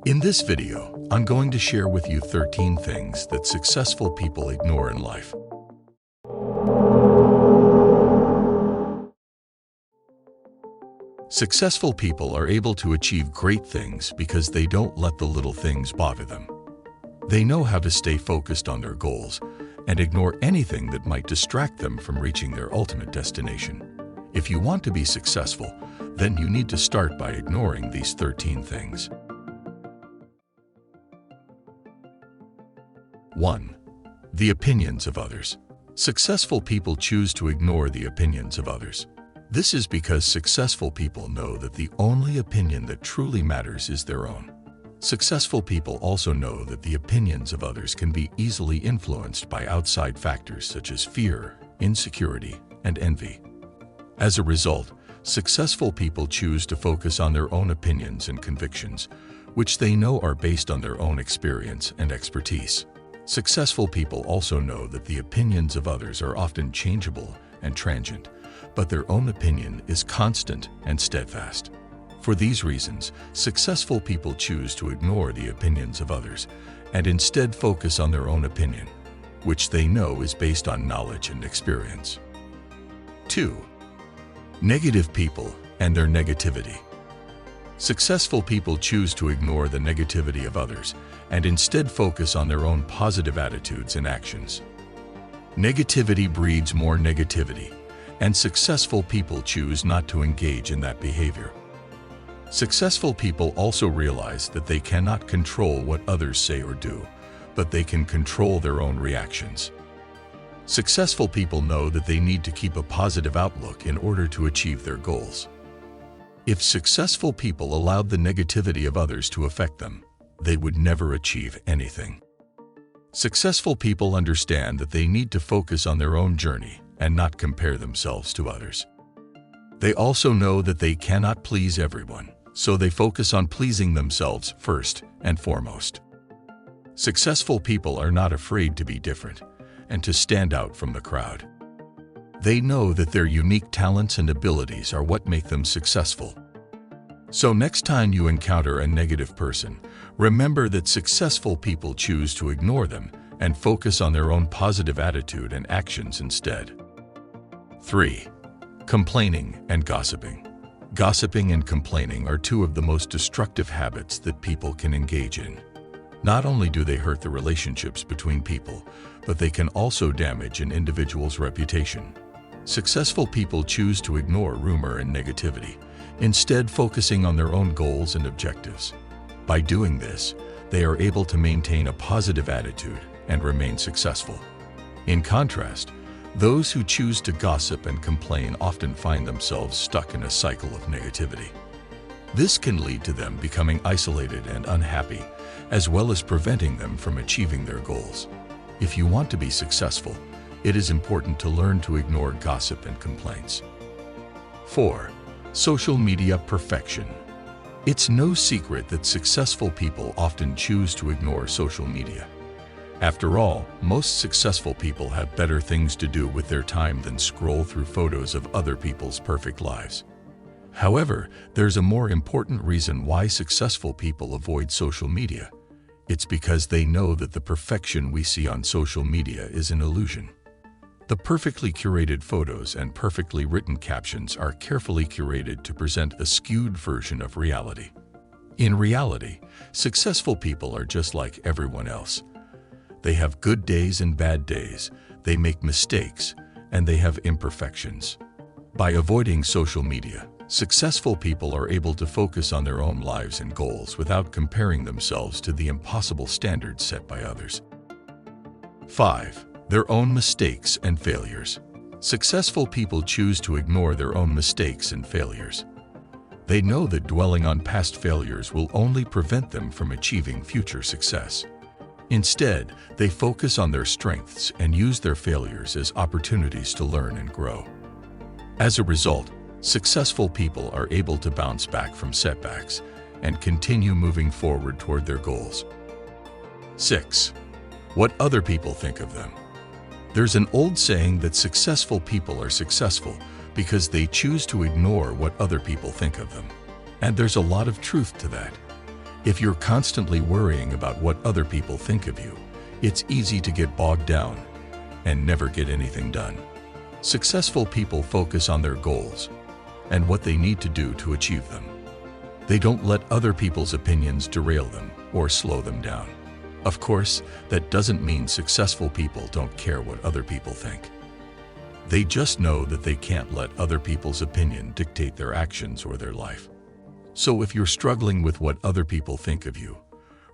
In this video, I'm going to share with you 13 things that successful people ignore in life. Successful people are able to achieve great things because they don't let the little things bother them. They know how to stay focused on their goals and ignore anything that might distract them from reaching their ultimate destination. If you want to be successful, then you need to start by ignoring these 13 things. 1. The opinions of others. Successful people choose to ignore the opinions of others. This is because successful people know that the only opinion that truly matters is their own. Successful people also know that the opinions of others can be easily influenced by outside factors such as fear, insecurity, and envy. As a result, successful people choose to focus on their own opinions and convictions, which they know are based on their own experience and expertise. Successful people also know that the opinions of others are often changeable and transient, but their own opinion is constant and steadfast. For these reasons, successful people choose to ignore the opinions of others and instead focus on their own opinion, which they know is based on knowledge and experience. 2. Negative people and their negativity. Successful people choose to ignore the negativity of others and instead focus on their own positive attitudes and actions. Negativity breeds more negativity, and successful people choose not to engage in that behavior. Successful people also realize that they cannot control what others say or do, but they can control their own reactions. Successful people know that they need to keep a positive outlook in order to achieve their goals. If successful people allowed the negativity of others to affect them, they would never achieve anything. Successful people understand that they need to focus on their own journey and not compare themselves to others. They also know that they cannot please everyone, so they focus on pleasing themselves first and foremost. Successful people are not afraid to be different and to stand out from the crowd. They know that their unique talents and abilities are what make them successful. So next time you encounter a negative person, remember that successful people choose to ignore them and focus on their own positive attitude and actions instead. 3. Complaining and gossiping. Gossiping and complaining are two of the most destructive habits that people can engage in. Not only do they hurt the relationships between people, but they can also damage an individual's reputation. Successful people choose to ignore rumor and negativity, instead focusing on their own goals and objectives. By doing this, they are able to maintain a positive attitude and remain successful. In contrast, those who choose to gossip and complain often find themselves stuck in a cycle of negativity. This can lead to them becoming isolated and unhappy, as well as preventing them from achieving their goals. If you want to be successful, it is important to learn to ignore gossip and complaints. 4. Social media perfection. It's no secret that successful people often choose to ignore social media. After all, most successful people have better things to do with their time than scroll through photos of other people's perfect lives. However, there's a more important reason why successful people avoid social media. It's because they know that the perfection we see on social media is an illusion. The perfectly curated photos and perfectly written captions are carefully curated to present a skewed version of reality. In reality, successful people are just like everyone else. They have good days and bad days, they make mistakes, and they have imperfections. By avoiding social media, successful people are able to focus on their own lives and goals without comparing themselves to the impossible standards set by others. 5. Their own mistakes and failures. Successful people choose to ignore their own mistakes and failures. They know that dwelling on past failures will only prevent them from achieving future success. Instead, they focus on their strengths and use their failures as opportunities to learn and grow. As a result, successful people are able to bounce back from setbacks and continue moving forward toward their goals. 6. What other people think of them. There's an old saying that successful people are successful because they choose to ignore what other people think of them. And there's a lot of truth to that. If you're constantly worrying about what other people think of you, it's easy to get bogged down and never get anything done. Successful people focus on their goals and what they need to do to achieve them. They don't let other people's opinions derail them or slow them down. Of course, that doesn't mean successful people don't care what other people think. They just know that they can't let other people's opinion dictate their actions or their life. So if you're struggling with what other people think of you,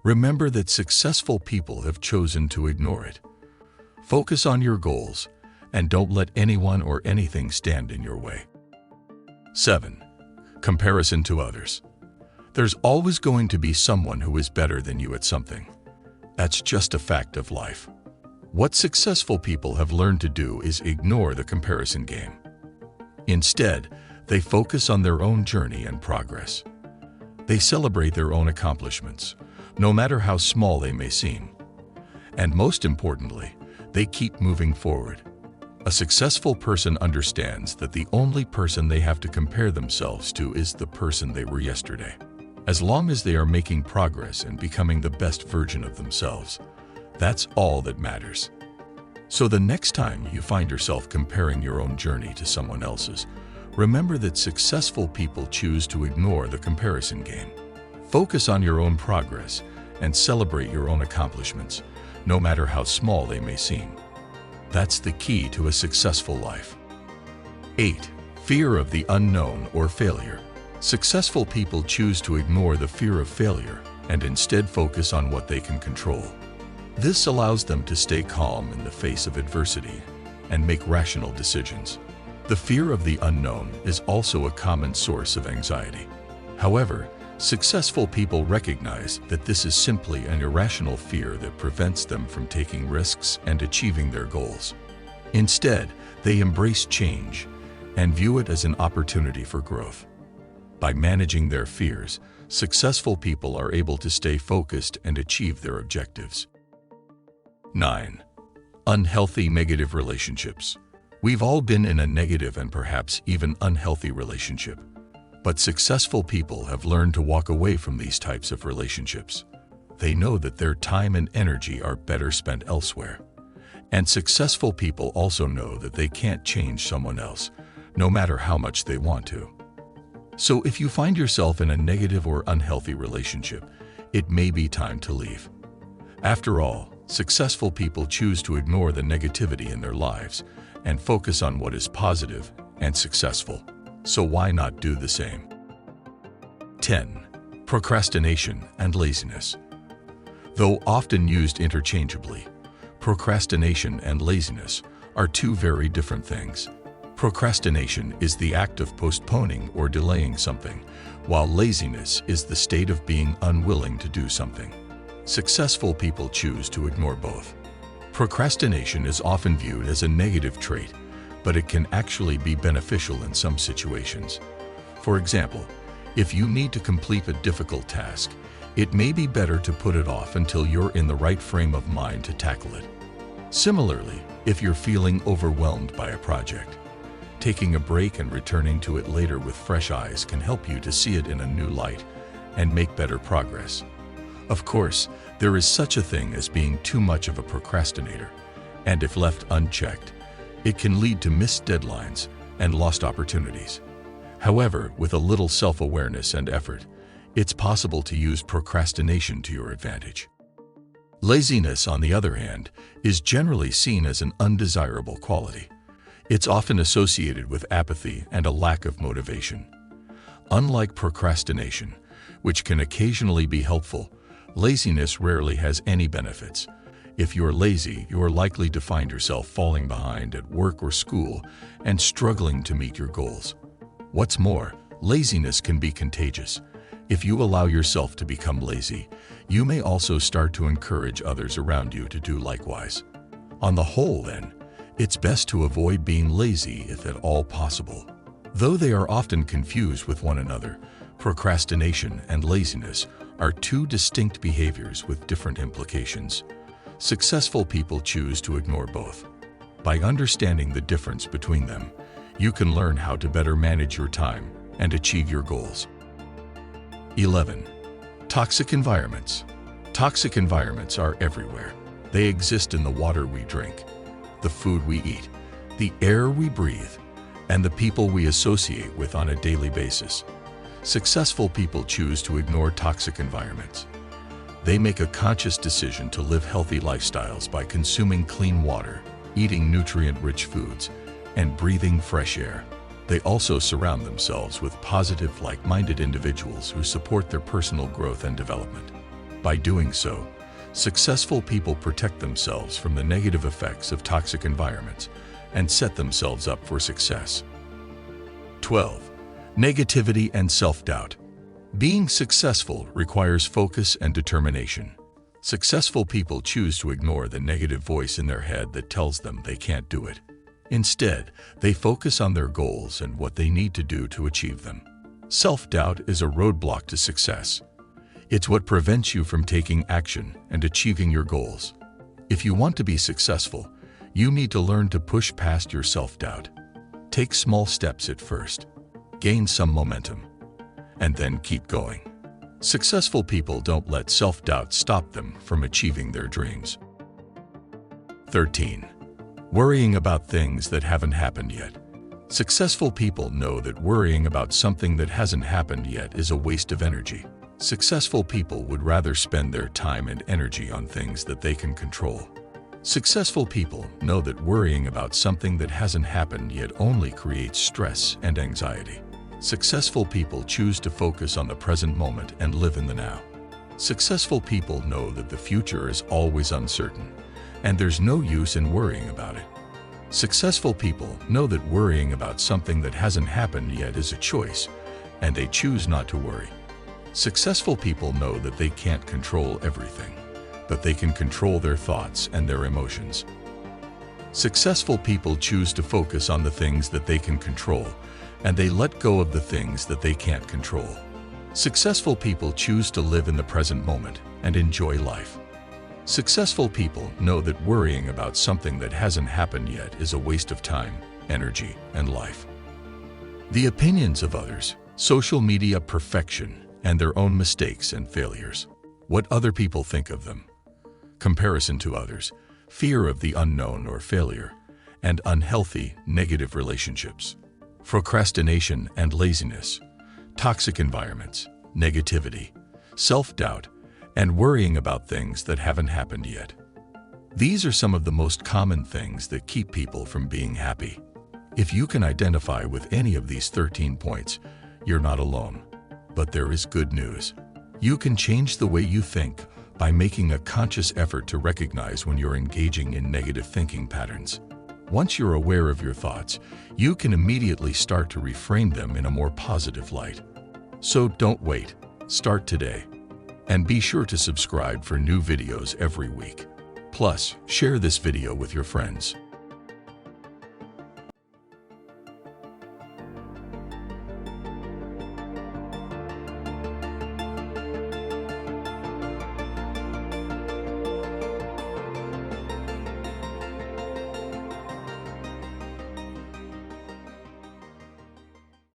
remember that successful people have chosen to ignore it. Focus on your goals and don't let anyone or anything stand in your way. 7. Comparison to others. There's always going to be someone who is better than you at something. That's just a fact of life. What successful people have learned to do is ignore the comparison game. Instead, they focus on their own journey and progress. They celebrate their own accomplishments, no matter how small they may seem. And most importantly, they keep moving forward. A successful person understands that the only person they have to compare themselves to is the person they were yesterday. As long as they are making progress and becoming the best version of themselves, that's all that matters. So the next time you find yourself comparing your own journey to someone else's, remember that successful people choose to ignore the comparison game. Focus on your own progress and celebrate your own accomplishments, no matter how small they may seem. That's the key to a successful life. 8. Fear of the unknown or failure. Successful people choose to ignore the fear of failure and instead focus on what they can control. This allows them to stay calm in the face of adversity and make rational decisions. The fear of the unknown is also a common source of anxiety. However, successful people recognize that this is simply an irrational fear that prevents them from taking risks and achieving their goals. Instead, they embrace change and view it as an opportunity for growth. By managing their fears, successful people are able to stay focused and achieve their objectives. 9. Unhealthy negative relationships. We've all been in a negative and perhaps even unhealthy relationship. But successful people have learned to walk away from these types of relationships. They know that their time and energy are better spent elsewhere. And successful people also know that they can't change someone else, no matter how much they want to. So if you find yourself in a negative or unhealthy relationship, it may be time to leave. After all, successful people choose to ignore the negativity in their lives and focus on what is positive and successful. So why not do the same? 10. Procrastination and laziness. Though often used interchangeably, procrastination and laziness are two very different things. Procrastination is the act of postponing or delaying something, while laziness is the state of being unwilling to do something. Successful people choose to ignore both. Procrastination is often viewed as a negative trait, but it can actually be beneficial in some situations. For example, if you need to complete a difficult task, it may be better to put it off until you're in the right frame of mind to tackle it. Similarly, if you're feeling overwhelmed by a project, taking a break and returning to it later with fresh eyes can help you to see it in a new light and make better progress. Of course, there is such a thing as being too much of a procrastinator, and if left unchecked, it can lead to missed deadlines and lost opportunities. However, with a little self-awareness and effort, it's possible to use procrastination to your advantage. Laziness, on the other hand, is generally seen as an undesirable quality. It's often associated with apathy and a lack of motivation. Unlike procrastination, which can occasionally be helpful, laziness rarely has any benefits. If you're lazy, you're likely to find yourself falling behind at work or school and struggling to meet your goals. What's more, laziness can be contagious. If you allow yourself to become lazy, you may also start to encourage others around you to do likewise. On the whole, then, it's best to avoid being lazy if at all possible. Though they are often confused with one another, procrastination and laziness are two distinct behaviors with different implications. Successful people choose to ignore both. By understanding the difference between them, you can learn how to better manage your time and achieve your goals. 11. Toxic environments. Toxic environments are everywhere. They exist in the water we drink, the food we eat, the air we breathe, and the people we associate with on a daily basis. Successful people choose to ignore toxic environments. They make a conscious decision to live healthy lifestyles by consuming clean water, eating nutrient-rich foods, and breathing fresh air. They also surround themselves with positive, like-minded individuals who support their personal growth and development. By doing so, successful people protect themselves from the negative effects of toxic environments and set themselves up for success. 12. Negativity and self-doubt. Being successful requires focus and determination. Successful people choose to ignore the negative voice in their head that tells them they can't do it. Instead, they focus on their goals and what they need to do to achieve them. Self-doubt is a roadblock to success. It's what prevents you from taking action and achieving your goals. If you want to be successful, you need to learn to push past your self-doubt. Take small steps at first, gain some momentum, and then keep going. Successful people don't let self-doubt stop them from achieving their dreams. 13. Worrying about things that haven't happened yet. Successful people know that worrying about something that hasn't happened yet is a waste of energy. Successful people would rather spend their time and energy on things that they can control. Successful people know that worrying about something that hasn't happened yet only creates stress and anxiety. Successful people choose to focus on the present moment and live in the now. Successful people know that the future is always uncertain, and there's no use in worrying about it. Successful people know that worrying about something that hasn't happened yet is a choice, and they choose not to worry. Successful people know that they can't control everything, but they can control their thoughts and their emotions. Successful people choose to focus on the things that they can control, and they let go of the things that they can't control. Successful people choose to live in the present moment and enjoy life. Successful people know that worrying about something that hasn't happened yet is a waste of time, energy, and life. The opinions of others, social media perfection, and their own mistakes and failures. What other people think of them. Comparison to others, fear of the unknown or failure, and unhealthy, negative relationships. Procrastination and laziness, toxic environments, negativity, self-doubt, and worrying about things that haven't happened yet. These are some of the most common things that keep people from being happy. If you can identify with any of these 13 points, you're not alone. But there is good news. You can change the way you think by making a conscious effort to recognize when you're engaging in negative thinking patterns. Once you're aware of your thoughts, you can immediately start to reframe them in a more positive light. So don't wait. Start today. And be sure to subscribe for new videos every week. Plus, share this video with your friends.